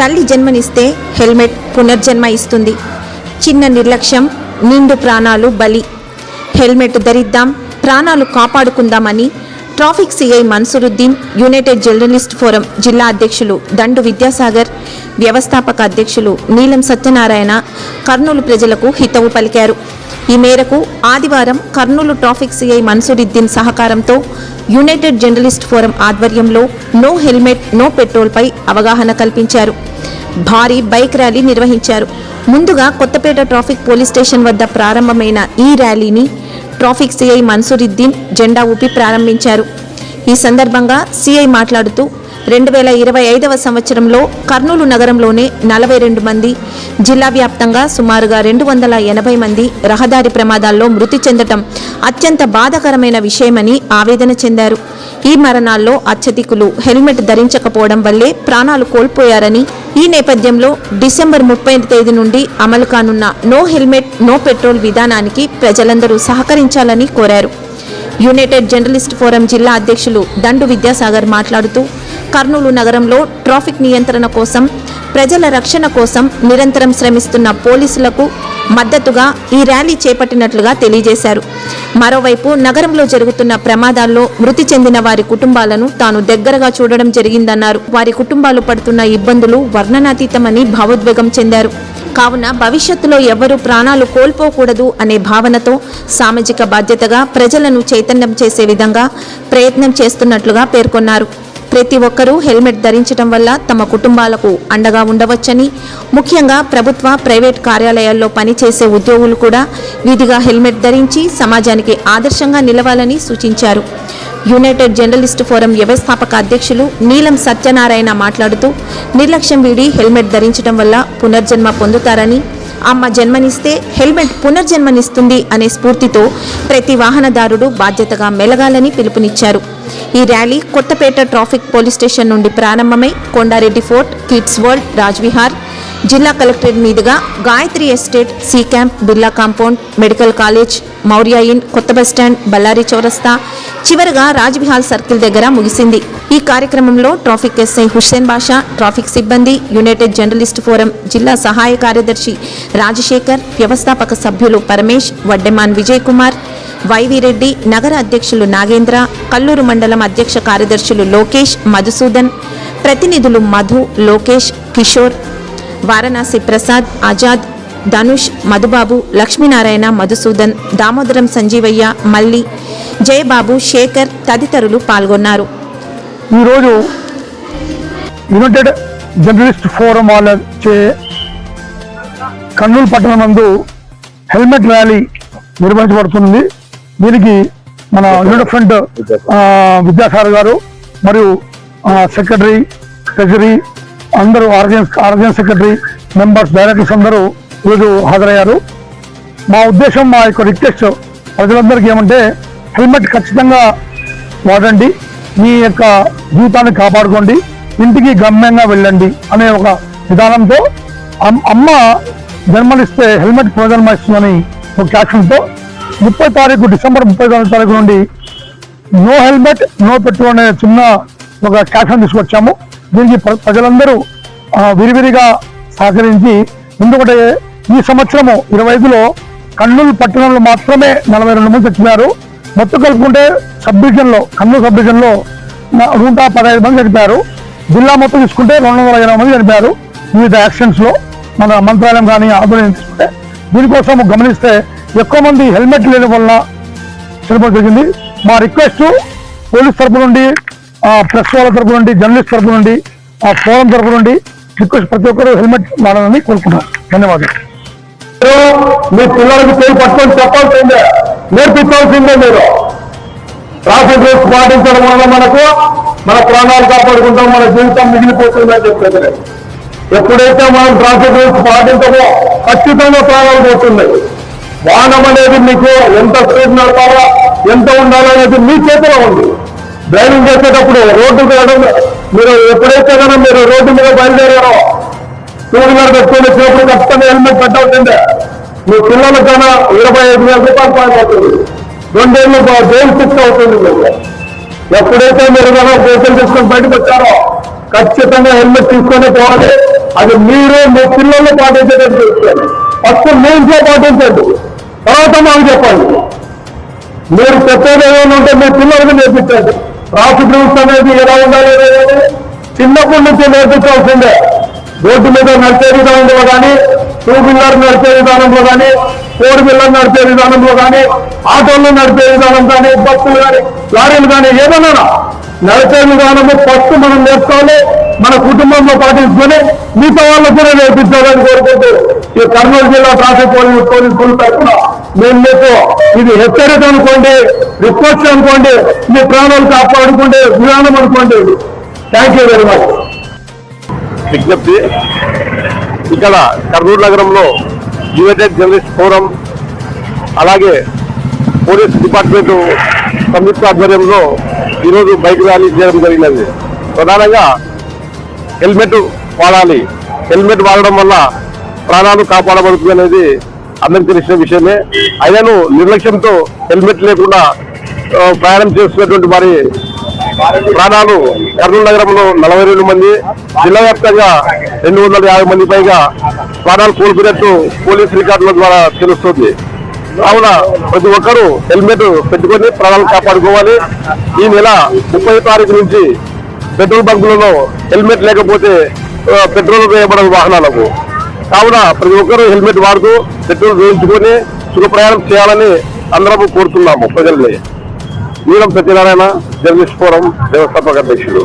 తల్లి జన్మనిస్తే హెల్మెట్ పునర్జన్మ ఇస్తుంది. చిన్న నిర్లక్ష్యం నిండు ప్రాణాలు బలి. హెల్మెట్ ధరిద్దాం, ప్రాణాలు కాపాడుకుందామని traffic CI Mansuruddin, United journalist forum జిల్లా అధ్యక్షులు దండు విద్యాసాగర్, వ్యవస్థాపక అధ్యక్షులు నీలం సత్యనారాయణ కర్నూలు ప్రజలకు హితవు పలికారు. ఈ మేరకు ఆదివారం కర్నూలు ట్రాఫిక్ సిఐ మన్సూరుద్దీన్ సహకారంతో యునైటెడ్ జర్నలిస్ట్ ఫోరం ఆధ్వర్యంలో నో హెల్మెట్ నో పెట్రోల్పై అవగాహన కల్పించారు. భారీ బైక్ ర్యాలీ నిర్వహించారు. ముందుగా కొత్తపేట ట్రాఫిక్ పోలీస్ స్టేషన్ వద్ద ప్రారంభమైన ఈ ర్యాలీని ట్రాఫిక్ సిఐ మన్సూరుద్దీన్ జెండా ఊపి ప్రారంభించారు. ఈ సందర్భంగా సిఐ మాట్లాడుతూ 2025వ సంవత్సరంలో కర్నూలు నగరంలోనే 42 మంది, జిల్లా వ్యాప్తంగా సుమారుగా 280 మంది రహదారి ప్రమాదాల్లో మృతి చెందటం అత్యంత బాధాకరమైన విషయమని ఆవేదన చెందారు. ఈ మరణాల్లో అత్యధికులు హెల్మెట్ ధరించకపోవడం వల్లే ప్రాణాలు కోల్పోయారని, ఈ నేపథ్యంలో డిసెంబర్ 30వ తేదీ నుండి అమలు కానున్న నో హెల్మెట్ నో పెట్రోల్ విధానానికి ప్రజలందరూ సహకరించాలని కోరారు. యునైటెడ్ జర్నలిస్ట్ ఫోరం జిల్లా అధ్యక్షులు దండు విద్యాసాగర్ మాట్లాడుతూ కర్నూలు నగరంలో ట్రాఫిక్ నియంత్రణ కోసం, ప్రజల రక్షణ కోసం నిరంతరం శ్రమిస్తున్న పోలీసులకు మద్దతుగా ఈ ర్యాలీ చేపట్టినట్లుగా తెలియజేశారు. మరోవైపు నగరంలో జరుగుతున్న ప్రమాదాల్లో మృతి చెందిన వారి కుటుంబాలను తాను దగ్గరగా చూడడం జరిగిందన్నారు. వారి కుటుంబాలు పడుతున్న ఇబ్బందులు వర్ణనాతీతమని భావోద్వేగం చెందారు. కావున భవిష్యత్తులో ఎవరూ ప్రాణాలు కోల్పోకూడదు అనే భావనతో సామాజిక బాధ్యతగా ప్రజలను చైతన్యం చేసే విధంగా ప్రయత్నం చేస్తున్నట్లుగా పేర్కొన్నారు. ప్రతి ఒక్కరూ హెల్మెట్ ధరించడం వల్ల తమ కుటుంబాలకు అండగా ఉండవచ్చని, ముఖ్యంగా ప్రభుత్వ, ప్రైవేట్ కార్యాలయాల్లో పనిచేసే ఉద్యోగులు కూడా విధిగా హెల్మెట్ ధరించి సమాజానికి ఆదర్శంగా నిలవాలని సూచించారు. యునైటెడ్ జర్నలిస్ట్ ఫోరం వ్యవస్థాపక అధ్యక్షులు నీలం సత్యనారాయణ మాట్లాడుతూ నిర్లక్ష్యం వీడి హెల్మెట్ ధరించడం వల్ల పునర్జన్మ పొందుతారని, అమ్మ జన్మనిస్తే హెల్మెట్ పునర్జన్మనిస్తుంది అనే స్ఫూర్తితో ప్రతి వాహనదారుడు బాధ్యతగా మెలగాలని పిలుపునిచ్చారు. ఈ rally Kothapeta traffic police station నుండి ప్రారంభమై Kondareddy fort, kids world, Rajvihar, జిల్లా కలెక్టరేట్ మీదుగా Gayatri estate, C camp, Birla compound, medical college, Maurya inn, కొత్త బస్టాండ్, బళ్ళారి చౌరస్తా, చివరగా రాజ్విహాల్ సర్కిల్ దగ్గర ముగిసింది. ఈ కార్యక్రమంలో traffic SI Hussain Basha, traffic సిబ్బంది, యునైటెడ్ జర్నలిస్ట్ ఫోరం జిల్లా సహాయ కార్యదర్శి రాజశేఖర్, వ్యవస్థాపక సభ్యులు పరమేష్, వడ్డెమాన్ విజయ్ కుమార్, వైవి రెడ్డి, నగర అధ్యక్షులు నాగేంద్ర, కల్లూరు మండలం అధ్యక్ష కార్యదర్శులు లోకేష్, మధుసూదన్, ప్రతినిధులు మధు, లోకేష్, కిషోర్, వారణాసి ప్రసాద్, ఆజాద్, ధనుష్, మధుబాబు, లక్ష్మీనారాయణ, మధుసూదన్, దామోదరం సంజీవయ్య, మల్లి, జయబాబు, శేఖర్ తదితరులు పాల్గొన్నారు. ఈరోజు యునైటెడ్ జర్నలిస్ట్ ఫోరం వాళ్ళచే కర్నూలు పట్టణం నందు హెల్మెట్ ర్యాలీ నిర్వహించబడుతుంది. దీనికి మన యూనిట్ ఫ్రంట్ విద్యాసాగర్ గారు మరియు సెక్రటరీ, ట్రెజరీ అందరూ, ఆర్గనైజ్ సెక్రటరీ, మెంబర్స్, డైరెక్టర్స్ అందరూ ఈరోజు హాజరయ్యారు. మా ఉద్దేశం, మా యొక్క రిక్వెస్ట్ ప్రజలందరికీ ఏమంటే హెల్మెట్ ఖచ్చితంగా వాడండి, మీ యొక్క జీవితాన్ని కాపాడుకోండి, ఇంటికి గమ్యంగా వెళ్ళండి అనే ఒక విధానంతో అమ్మ జన్మనిస్తే హెల్మెట్ పునర్జన్మ ఇస్తుందని ఒక క్యాప్షన్తో డిసెంబర్ 30వ తారీఖు నుండి నో హెల్మెట్ నో పెట్రోల్ అనే చిన్న ఒక క్యాప్షన్ తీసుకొచ్చాము. దీనికి ప్రజలందరూ విరివిరిగా సహకరించి, ఎందుకంటే ఈ సంవత్సరము 25లో కర్నూలు పట్టణంలో మాత్రమే 42 మంది చచ్చిపోయారు. మొత్తం కలుపుకుంటే కర్నూలు సబ్ డివిజన్లో 115 మంది చనిపోయారు. జిల్లా మొత్తం తీసుకుంటే 220 మంది చనిపోయారు వివిధ యాక్సిడెంట్స్లో. మన మంత్రాలయం కానీ ఆధ్వర్యం తీసుకుంటే దీనికోసం గమనిస్తే ఎక్కువ మంది హెల్మెట్ లేని వల్ల చనిపోవడం జరిగింది. మా రిక్వెస్ట్ పోలీస్ తరపు నుండి, ప్రెస్ వాళ్ళ తరపు నుండి, జర్నలిస్ట్ తరపు నుండి, ఫోరం తరపు నుండి రిక్వెస్ట్, ప్రతి ఒక్కరు హెల్మెట్ వాడాలని కోరుకుంటున్నాం. ధన్యవాదాలు. మీ పిల్లలకు పేరు పట్టుకొని చెప్పాల్సిందే, నేర్పించాల్సిందే. మీరు ట్రాఫిక్ రూల్స్ పాటించడం వల్ల మన ప్రాణాలు కాపాడుకుంటాం, మన జీవితం మిగిలిపోతుందని చెప్పేది. ఎప్పుడైతే మనం ట్రాఫిక్ రూల్స్ పాటించమో ఖచ్చితంగా ప్రాణాలు పోతున్నాయి. వాహనం అనేది మీకు ఎంత స్పీడ్ నడపాలా, ఎంత ఉండాలనేది మీ చేతిలో ఉంది. డ్రైవింగ్ చేసేటప్పుడు రోడ్డు మీరు ఎప్పుడైతే కన్నా మీరు రోడ్డు మీద బయలుదేరారో 2 వీలర్ పెట్టుకుని చేతులు ఖచ్చితంగా హెల్మెట్ పెట్టాల్సిందే. మీ పిల్లలకు కన్నా 25,000 రూపాయలు ఫైన్ అవుతుంది, 2 ఏళ్ళు జైలు శిక్ష అవుతుంది. మీకు ఎప్పుడైతే మీరు కన్నా కేసులు తీసుకొని బయటకు వచ్చారో ఖచ్చితంగా హెల్మెట్ తీసుకొని పోవాలి. అది మీరు మీ పిల్లల్ని పాటించేటట్టు చూసుకోండి. ఫస్ట్ మీ ఇంట్లో పాటించండి, తర్వాత మాకు చెప్పండి. మీరు చెప్పేది ఏమైనా ఉంటే మీ పిల్లలకు నేర్పించండి. ట్రాఫిక్ రూల్స్ అనేది ఎలా ఉండాలి అనేది చిన్నప్పటి నుంచి నేర్పించాల్సిందే. రోడ్డు మీద నడిచే విధానంలో కానీ, 2 వీలర్ నడిచే విధానంలో కానీ, 4 వీలర్ నడిచే విధానంలో కానీ, ఆటోలు నడిచే విధానం కానీ, బస్సులు కానీ, లారీలు కానీ ఏదైనా నడిచే విధానము ఫస్ట్ మనం నేర్చుకోవాలి. మన కుటుంబంలో పాటించుకొని మిగతా వాళ్ళకు కూడా నేర్పించాలని కోరుకుంటూ ఈ కర్నూలు జిల్లా ట్రాఫిక్ పోలీసులు తరఫున మేము మీకు ఇది హెచ్చరిక అనుకోండి, రిక్వెస్ట్ అనుకోండి, మీ ప్రాణాలు కాపాడుకుంటే విధానం అనుకోండి. Thank you very much. విజ్ఞప్తి, ఇక్కడ కర్నూలు నగరంలో యునైటెడ్ జర్నలిస్ట్ ఫోరం అలాగే పోలీస్ డిపార్ట్మెంట్ సంయుక్త ఆధ్వర్యంలో ఈరోజు బైక్ ర్యాలీ చేయడం జరిగినది. ప్రధానంగా హెల్మెట్ వాడాలి, హెల్మెట్ వాడడం వల్ల ప్రాణాలు కాపాడబడుతుంది అనేది అందరికి తెలిసిన విషయమే. అయినను నిర్లక్ష్యంతో హెల్మెట్ లేకుండా ప్రయాణం చేస్తున్నటువంటి వారి ప్రాణాలు కర్నూలు నగరంలో 42 మంది, జిల్లా వ్యాప్తంగా 250 మంది పైగా ప్రాణాలు కోల్పోయినట్టు పోలీస్ రికార్డుల ద్వారా తెలుస్తుంది. కావున ప్రతి ఒక్కరూ హెల్మెట్ పెట్టుకొని ప్రాణాలు కాపాడుకోవాలి. ఈ నెల 30వ తారీఖు నుంచి పెట్రోల్ బంకులలో హెల్మెట్ లేకపోతే పెట్రోల్ వేయబడదు వాహనాలకు. కావున ప్రతి ఒక్కరూ హెల్మెట్ వాడుతూ పెట్రోల్ వేయించుకొని సుఖ ప్రయాణం చేయాలని అందరము కోరుతున్నాము ప్రజల్ని. నీలం సత్యనారాయణ, జర్నలిస్ట్ ఫోరం వ్యవస్థాపక అధ్యక్షుడు.